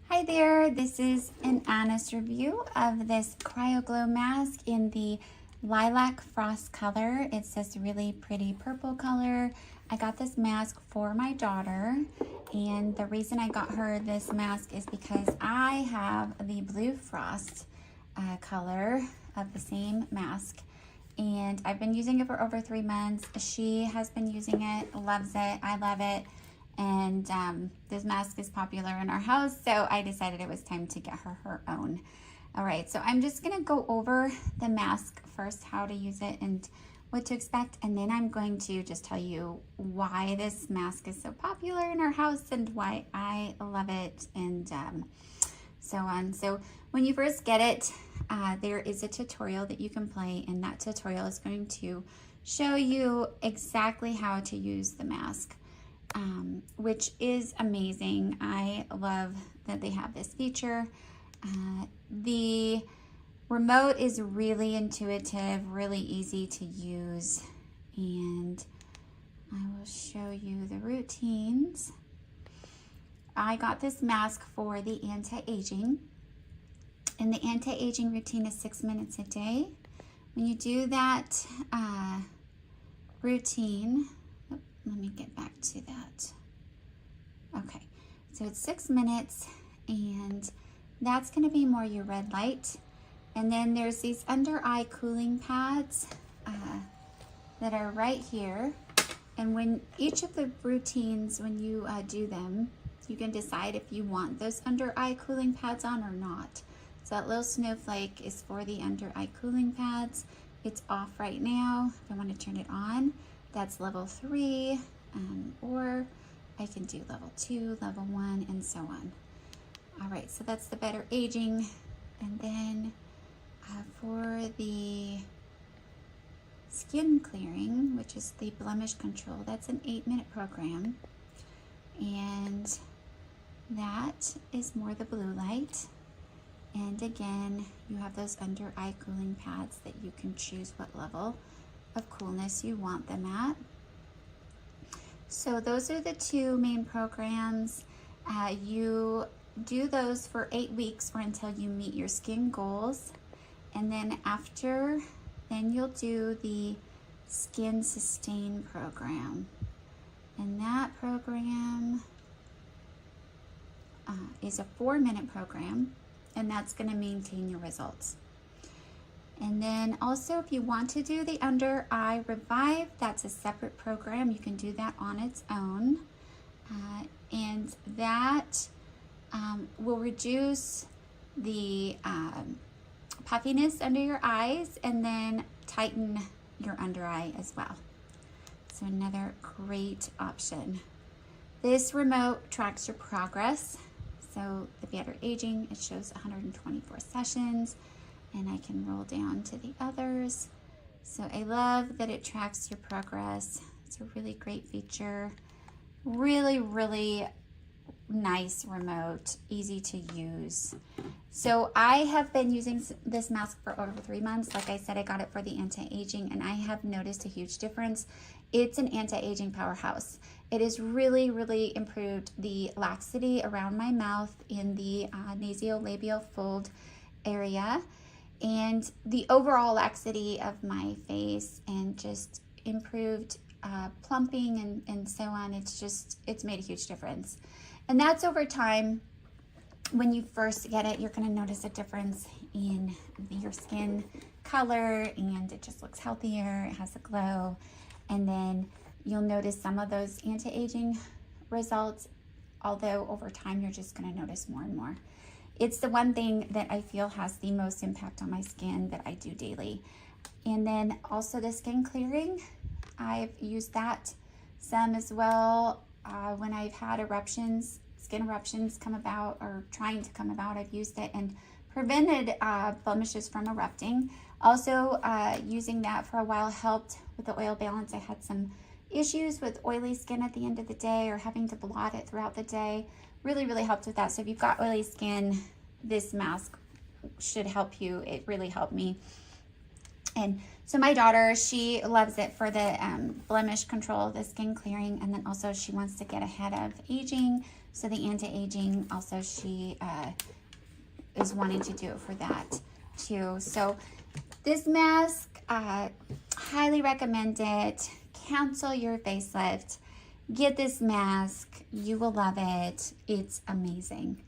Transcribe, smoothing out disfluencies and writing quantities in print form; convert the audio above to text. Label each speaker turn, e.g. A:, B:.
A: Hi there, this is an honest review of this CryoGlow mask in the Lilac Frost color. It's this really pretty purple color. I got this mask for my daughter, and the reason I got her this mask is because I have the Blue Frost color of the same mask, and I've been using it for over 3 months. She has been using it, loves it, I love it. And this mask is popular in our house, so I decided it was time to get her her own. All right, so I'm just gonna go over the mask first, how to use it and what to expect, and then I'm going to just tell you why this mask is so popular in our house and why I love it, and so on. So when you first get it, there is a tutorial that you can play, and that tutorial is going to show you exactly how to use the mask. Which is amazing. I love that they have this feature. The remote is really intuitive, really easy to use, and I will show you the routines. I got this mask for the anti-aging, and the anti-aging routine is 6 minutes a day. When you do that routine, let me get back to that. Okay, so it's 6 minutes, and that's gonna be more your red light. And then there's these under eye cooling pads that are right here. And when each of the routines, when you do them, you can decide if you want those under eye cooling pads on or not. So that little snowflake is for the under eye cooling pads. It's off right now. If I want to turn it on, that's level 3, or I can do level 2, level 1, and so on. All right, so that's the better aging. And then for the skin clearing, which is the blemish control, that's an 8-minute program. And that is more the blue light. And again, you have those under eye cooling pads that you can choose what level of coolness you want them at. So those are the 2 main programs. You do those for 8 weeks or until you meet your skin goals. And then after, then you'll do the Skin Sustain program. And that program is a 4-minute program, and that's gonna maintain your results. And then also, if you want to do the Under Eye Revive, that's a separate program. You can do that on its own. And that will reduce the puffiness under your eyes and then tighten your under eye as well. So another great option. This remote tracks your progress. So the better aging, it shows 124 sessions. And I can roll down to the others. So I love that it tracks your progress. It's a really great feature. Really, really nice remote, easy to use. So I have been using this mask for over 3 months. Like I said, I got it for the anti-aging, and I have noticed a huge difference. It's an anti-aging powerhouse. It has really, really improved the laxity around my mouth in the nasolabial fold area, and the overall laxity of my face, and just improved plumping and so on. It's made a huge difference. And that's over time. When you first get it, you're gonna notice a difference in your skin color, and it just looks healthier, it has a glow. And then you'll notice some of those anti-aging results, although over time you're just gonna notice more and more. It's the one thing that I feel has the most impact on my skin that I do daily. And then also the skin clearing, I've used that some as well. When I've had eruptions, skin eruptions come about, or trying to come about, I've used it and prevented blemishes from erupting. Also, using that for a while helped with the oil balance. I had some issues with oily skin at the end of the day, or having to blot it throughout the day. Really, really helped with that. So if you've got oily skin, this mask should help you. It really helped me. And so my daughter, she loves it for the blemish control, the skin clearing, and then also she wants to get ahead of aging. So the anti-aging, also she is wanting to do it for that too. So this mask, highly recommend it. Cancel your facelift. Get this mask. You will love it. It's amazing.